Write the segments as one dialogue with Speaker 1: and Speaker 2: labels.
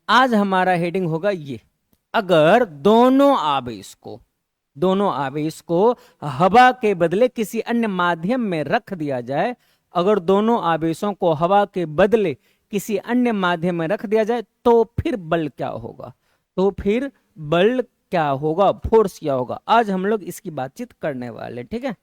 Speaker 1: आज हमारा हेडिंग होगा ये, अगर दोनों आवेश को हवा के बदले किसी अन्य माध्यम में रख दिया जाए, अगर दोनों आवेशों को हवा के बदले किसी अन्य माध्यम में रख दिया जाए तो फिर बल क्या होगा, फोर्स क्या होगा। आज हम लोग इसकी बातचीत करने वाले, ठीक है।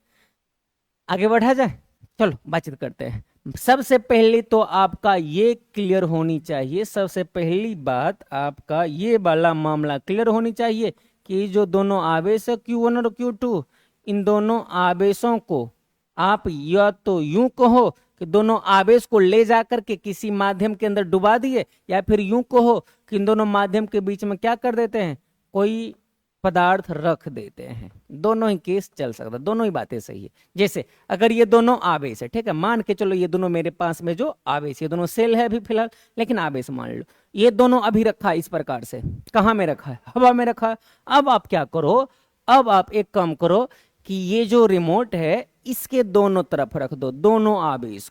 Speaker 1: आगे बढ़ा जाए, चलो बातचीत करते हैं। सबसे पहले तो आपका ये क्लियर होनी चाहिए, सबसे पहली बात आपका ये वाला मामला क्लियर होनी चाहिए कि जो दोनों आवेश है Q1 और Q2, इन दोनों आवेशों को आप या तो यूं कहो कि दोनों आवेश को ले जाकर के किसी माध्यम के अंदर डुबा दिए, या फिर यूं कहो कि इन दोनों माध्यम के बीच में क्या कर देते हैं, कोई पदार्थ रख देते हैं। दोनों ही केस चल सकता, दोनों ही बातें सही है। जैसे अगर ये दोनों आवेश है, ठीक है, मान के चलो ये दोनों मेरे पास में जो आवेश, ये दोनों सेल है अभी फिलहाल, लेकिन आवेश मान लो ये दोनों अभी रखा है इस प्रकार से, कहाँ में रखा है, हवा में रखा है। अब आप क्या करो, अब आप एक काम करो कि ये जो रिमोट है इसके दोनों तरफ रख दो, दोनों आवेश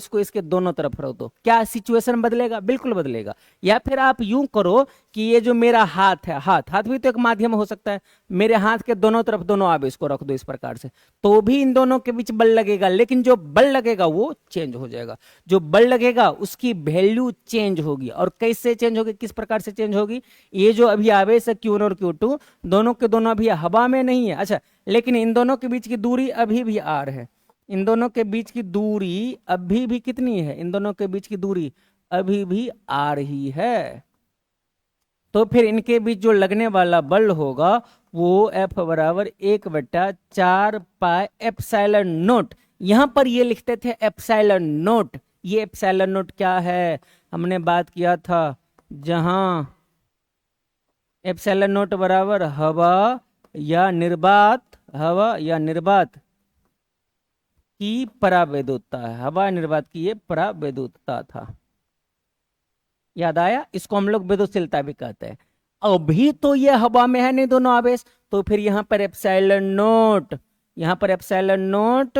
Speaker 1: को इसके दोनों तरफ रख दो। क्या सिचुएशन बदलेगा? बिल्कुल बदलेगा। या फिर आप यूं करो कि ये जो मेरा हाथ है, हाथ भी तो एक माध्यम हो सकता है, मेरे हाथ के दोनों तरफ दोनों आवेश को रख दो इस प्रकार से, तो भी इन दोनों के बीच बल लगेगा, लेकिन जो बल लगेगा वो चेंज हो जाएगा। जो बल लगेगा उसकी वैल्यू चेंज होगी। और कैसे चेंज होगी, किस प्रकार से चेंज होगी? ये जो अभी आवेश है Q1 और Q2, दोनों के दोनों अभी हवा में नहीं है, अच्छा, लेकिन इन दोनों के बीच की दूरी अभी भी r है। इन दोनों के बीच की दूरी अभी भी कितनी है? इन दोनों के बीच की दूरी अभी भी r ही है। तो फिर इनके बीच जो लगने वाला बल होगा वो F बराबर 1/4 पाई एप्सिलॉन नोट। यहां पर ये लिखते थे एप्सिलॉन नोट। ये एप्सिलॉन नोट क्या है, हमने बात किया था, जहां एप्सिलॉन नोट बराबर हवा या निर्वात की परावैद्युतता है, हवा निर्वात की ये परावैद्युतता था। याद आया? इसको हम लोग वेदोशीलता भी कहते हैं। अभी तो ये हवा में है नहीं दोनों आवेश, तो फिर यहाँ पर एप्सिलॉन नोट, यहाँ पर एप्सिलॉन नोट,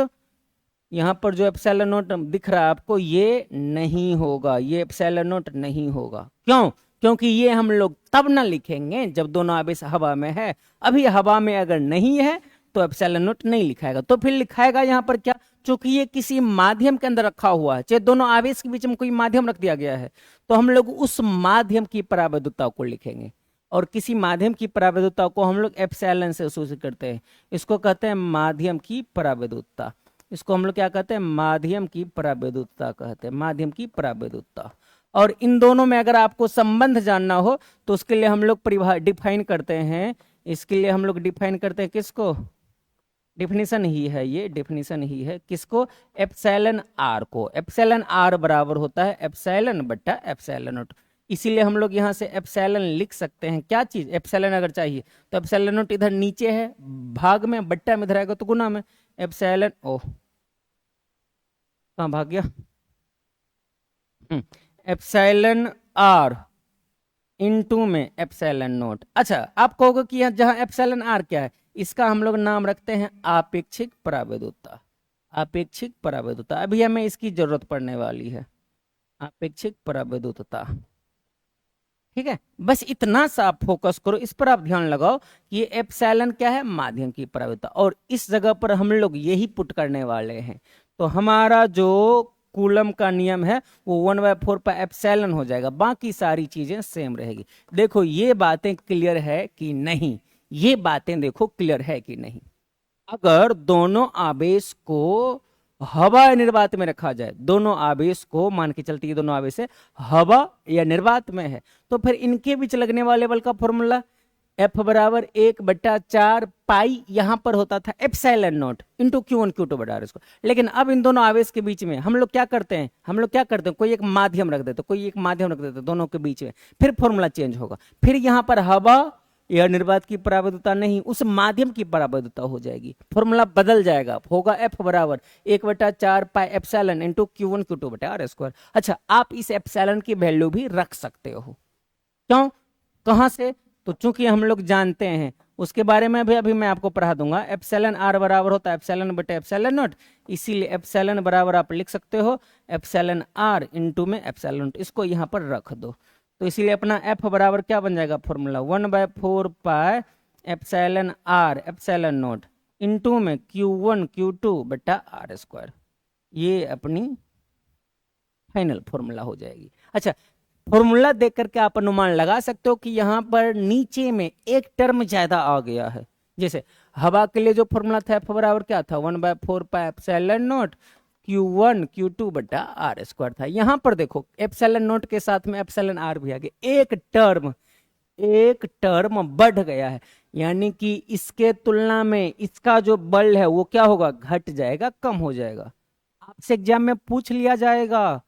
Speaker 1: यहाँ पर जो एप्सिलॉन नोट दिख रहा है आपको ये नहीं होगा, ये एप्सिलॉन नोट नहीं होगा। क्यों? क्योंकि ये हम लोग तब ना लिखेंगे जब दोनों आवेश हवा में है। अभी हवा में अगर नहीं है तो एप्सिलॉन नोट नहीं लिखाएगा, तो फिर लिखाएगा यहाँ पर क्या, चूंकि ये किसी माध्यम के अंदर रखा हुआ है, चाहे दोनों आवेश के बीच में कोई माध्यम रख दिया गया है, तो हम लोग उस माध्यम की परावैद्युतता को लिखेंगे। और किसी माध्यम की परावैद्युतता को हम लोग एप्सिलॉन से सूचित करते हैं, इसको कहते हैं माध्यम की परावैद्युतता। इसको हम लोग क्या कहते हैं? माध्यम की परावैद्युतता कहते हैं, माध्यम की परावैद्युतता। और इन दोनों में अगर आपको संबंध जानना हो तो उसके लिए हम लोग डिफाइन करते हैं, इसके लिए हम लोग डिफाइन करते हैं किसको? डिफिनीशन ही है, ये डिफिनीशन ही है किसको? एप्सिलॉन आर को। एप्सिलॉन आर बराबर होता है एप्सिलॉन बट्टा एप्सिलॉन नोट। इसीलिए हम लोग यहाँ से एप्सिलॉन लिख सकते हैं। क्या चीज? एप्सिलॉन अगर चाहिए तो एप्सिलॉन नोट इधर नीचे है भाग में, बट्टा में इधर आएगा तो गुना में। एप्सिलॉन, ओह कहाँ भाग गया, एप्सिलॉन आर इनटू में एप्सिलॉन नोट। अच्छा, आप कहोगे कि यहाँ जहाँ एप्सिलॉन आर क्या है, इसका हम लोग नाम रखते हैं आपेक्षिक परावैद्युतता। आपेक्षिक परावैद्युतता, अभी हमें इसकी जरूरत पड़ने वाली है, आपेक्षिक परावैद्युतता। ठीक है, बस इतना सा आप फोकस करो, इस पर आप ध्यान लगाओ कि ये एप्सिलॉन क्या है, माध्यम की परावैद्युतता। और इस जगह पर हम लोग यही पुट करने वाले हैं। तो हमारा जो कूलम का नियम है वो 1/4 पाई एप्सिलॉन हो जाएगा, बाकी सारी चीजें सेम रहेगी। देखो ये बातें क्लियर है कि नहीं, ये बातें देखो क्लियर है कि नहीं। अगर दोनों आवेश को हवा या निर्वात में रखा जाए, दोनों आवेश को मान के चलते ये दोनों आवेश है हवा या निर्वात में है, तो फिर इनके बीच लगने वाले बल का फॉर्मूला F बराबर 1/4 पाई, यहां पर होता था epsilon note into Q1 Q2 बटा r स्क्वायर। लेकिन अब इन दोनों आवेश के बीच में हम लोग क्या करते हैं, कोई एक माध्यम रख देते, दोनों के बीच में, फिर फॉर्मूला चेंज होगा। फिर यहां पर हवा या निर्वात की परावैद्युतता नहीं, उस माध्यम की परावैद्युतता हो जाएगी, फॉर्मूला बदल जाएगा, होगा F बराबर 1/4 pi epsilon into Q1 Q2 बटा r स्क्वायर। अच्छा, आप इस एप्सिलॉन की वैल्यू भी रख सकते हो। क्यों? कहां से? तो चूंकि हम लोग जानते हैं, उसके बारे में भी अभी मैं आपको पढ़ा दूंगा। एप्सिलॉन आर बराबर होता है एप्सिलॉन बटे एप्सिलॉन नोट, इसीलिए एप्सिलॉन बराबर आप लिख सकते हो एप्सिलॉन आर इंटू में एप्सिलॉन नोट। इसको यहाँ पर रख दो, तो इसीलिए अपना एफ बराबर क्या बन जाएगा formula 1/4 pi epsilon r epsilon naught into में Q1 Q2 बटा आर स्क्वायर। ये अपनी फाइनल फॉर्मूला हो जाएगी। अच्छा, फॉर्मूला देख करके आप अनुमान लगा सकते हो कि यहाँ पर नीचे में एक टर्म ज्यादा आ गया है। जैसे हवा के लिए जो फॉर्मूला था एफ बराबर क्या था 1/4 pi epsilon not Q1 Q2 बटा आर स्क्वायर था। यहाँ पर देखो एप्सिलॉन नॉट के साथ में एप्सिलॉन आर भी आ गया, एक टर्म बढ़ गया है, यानी कि इसके तुलना में इसका जो बल है वो क्या होगा, घट जाएगा, कम हो जाएगा। आपसे एग्जाम में पूछ लिया जाएगा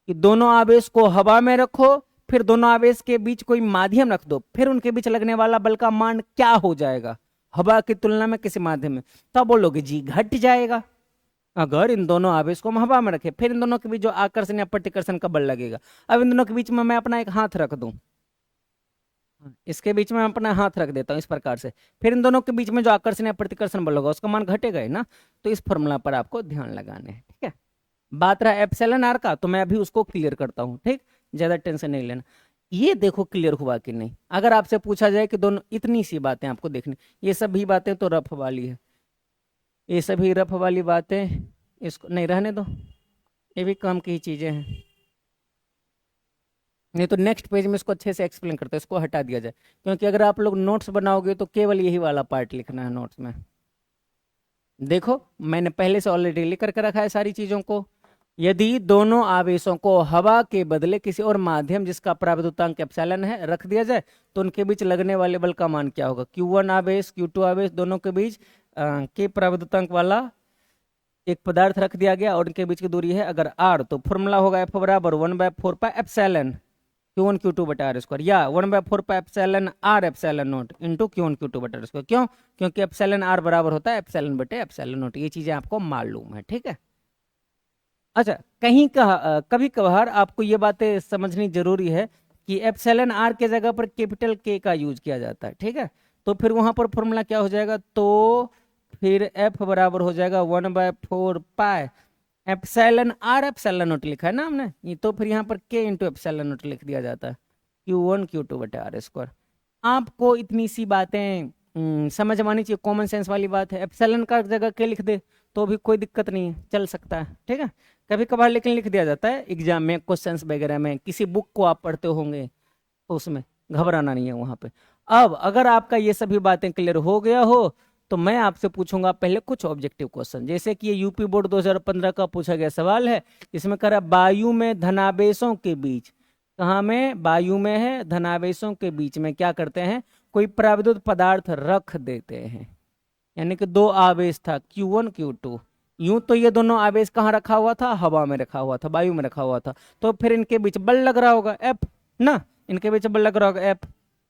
Speaker 1: कि दोनों आवेश को हवा में रखो, फिर दोनों आवेश के बीच कोई माध्यम रख दो, फिर उनके बीच लगने वाला बल का मान क्या हो जाएगा हवा की तुलना में किसी माध्यम में, तब बोलोगे जी घट जाएगा। अगर इन दोनों आवेश को हम हवा में रखें, फिर इन दोनों के बीच जो आकर्षण या प्रतिकर्षण का बल लगेगा, अब इन दोनों के बीच में मैं अपना एक हाथ रख दूं, इसके बीच में अपना हाथ रख देता हूं इस प्रकार से, फिर इन दोनों के बीच में जो आकर्षण या प्रतिकर्षण बल होगा उसका मान घटेगा ही ना। तो इस फॉर्मूला पर आपको ध्यान लगाने हैं, ठीक है। बात रहा एप्सिलॉन आर का, तो मैं अभी उसको क्लियर करता हूं, ठीक, ज्यादा टेंशन नहीं लेना। ये देखो क्लियर हुआ कि नहीं। अगर आपसे पूछा जाए कि दोनों, इतनी सी बातें आपको देखनी, ये सभी बातें तो रफ वाली है, ये सभी रफ वाली बातें इसको नहीं रहने दो, ये भी काम की ही चीजें हैं, नहीं तो नेक्स्ट पेज में इसको अच्छे से एक्सप्लेन करते हैं, इसको हटा दिया जाए। क्योंकि अगर आप लोग नोट्स बनाओगे तो केवल यही वाला पार्ट लिखना है नोट्स में। देखो मैंने पहले से ऑलरेडी लिख करके रखा है सारी चीजों को। यदि दोनों आवेशों को हवा के बदले किसी और माध्यम जिसका पराविद्युतांक एप्सिलॉन है रख दिया जाए, तो उनके बीच लगने वाले बल का मान क्या होगा, Q1 आवेश Q2 आवेश दोनों के बीच के पराविद्युतांक वाला एक पदार्थ रख दिया गया और उनके बीच की दूरी है अगर r, तो फॉर्मूला होगा F बराबर 1/4 पाई एप्सिलॉन Q1 Q2 बटा आर स्क्वायर, या 1/4 pi epsilon r epsilon naught into Q1 Q2 बटा आर स्क्वायर। क्यों? क्योंकि एप्सिलॉन आर बराबर होता है एप्सिलॉन बटे एप्सिलॉन नॉट। ये चीजें आपको मालूम है, ठीक है। अच्छा, कहीं कभी कभार आपको ये बातें समझनी जरूरी है कि एप्सिलॉन आर के जगह पर कैपिटल के का यूज किया जाता है, ठीक है। तो फिर वहां पर फॉर्मूला क्या हो जाएगा, तो फिर एफ बराबर हो जाएगा 1/4 pi epsilon r epsilon naught लिखा है ना हमने, ये तो फिर यहाँ पर के इंटू एप्सिलॉन नॉट लिख दिया जाता है Q1 Q2 बटे आर स्क्वायर। आपको इतनी सी बातें समझ में आनी चाहिए, कॉमन सेंस वाली बात है। एप्सिलॉन का जगह के लिख दे तो भी कोई दिक्कत नहीं है, चल सकता है, ठीक है। कभी कभार लेकिन लिख दिया जाता है एग्जाम में, क्वेश्चंस वगैरह में, किसी बुक को आप पढ़ते होंगे तो उसमें घबराना नहीं है वहां पे। अब अगर आपका ये सभी बातें क्लियर हो गया हो तो मैं आपसे पूछूंगा पहले कुछ ऑब्जेक्टिव क्वेश्चन, जैसे कि ये यूपी बोर्ड 2015 का पूछा गया सवाल है। इसमें कह रहा वायु में धनावेशों के बीच, कहाँ में, वायु में है, धनावेशों के बीच में क्या करते हैं, कोई प्राविद्युत पदार्थ रख देते हैं। यानी कि दो आवेश था Q1 Q2, यूं तो ये दोनों आवेश कहाँ रखा हुआ था, हवा में रखा हुआ था, वायु में रखा हुआ था, तो फिर इनके बीच बल लग रहा होगा F ना, इनके बीच बल लग रहा होगा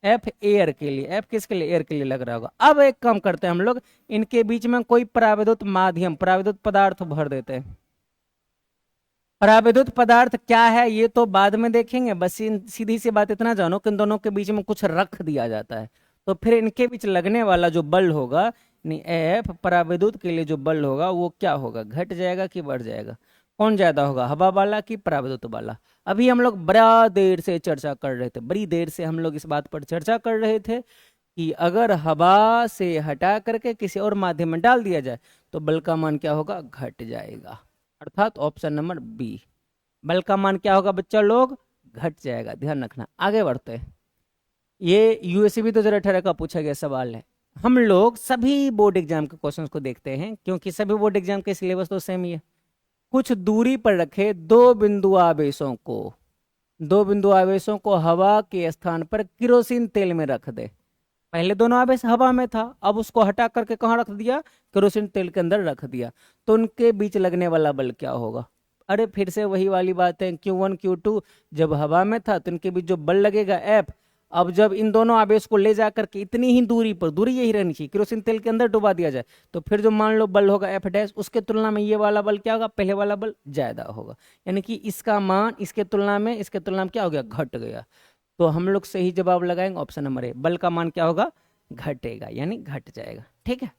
Speaker 1: एफ एयर के लिए, एफ किसके लिए, एयर के लिए लग रहा होगा। अब एक काम करते हैं हम लोग, इनके बीच में कोई पराविद्युत माध्यम, पराविद्युत पदार्थ भर देते हैं। पराविद्युत पदार्थ क्या है ये तो बाद में देखेंगे, बस सीधी सी बात इतना जानो कि इन दोनों के बीच में कुछ रख दिया जाता है, तो फिर इनके बीच लगने वाला जो बल होगा, नहीं एफ पराविद्युत के लिए जो बल होगा वो क्या होगा, घट जाएगा कि बढ़ जाएगा, कौन ज्यादा होगा, हवा वाला कि पराविद्युत वाला। अभी हम लोग बड़ा देर से चर्चा कर रहे थे, बड़ी देर से हम लोग इस बात पर चर्चा कर रहे थे कि अगर हवा से हटा करके किसी और माध्यम में डाल दिया जाए तो बल का मान क्या होगा, घट जाएगा, अर्थात ऑप्शन नंबर बी, बल का मान क्या होगा बच्चा लोग, घट जाएगा, ध्यान रखना। आगे बढ़ते हैं, ये यूएसबी 2018 का पूछा गया सवाल है। हम लोग सभी बोर्ड एग्जाम के क्वेश्चंस को देखते हैं क्योंकि सभी बोर्ड एग्जाम के सिलेबस तो सेम ही है। कुछ दूरी पर रखे दो बिंदु आवेशों को हवा के स्थान पर केरोसिन तेल में रख दे। पहले दोनों आवेश हवा में था, अब उसको हटा करके कहाँ रख दिया, केरोसिन तेल के अंदर रख दिया, तो उनके बीच लगने वाला बल क्या होगा। अरे फिर से वही वाली बात है, Q1 Q2 जब हवा में था तो इनके बीच जो बल लगेगा F, अब जब इन दोनों आवेश को ले जाकर के इतनी ही दूरी पर, दूरी यही रहनी चाहिए, केरोसिन तेल के अंदर डुबा दिया जाए, तो फिर जो मान लो बल होगा F डैश, उसके तुलना में ये वाला बल क्या होगा, पहले वाला बल ज्यादा होगा, यानी कि इसका मान इसके तुलना में क्या हो गया, घट गया। तो हम लोग सही जवाब लगाएंगे ऑप्शन नंबर ए, बल का मान क्या होगा, घटेगा, यानी घट जाएगा, ठीक है।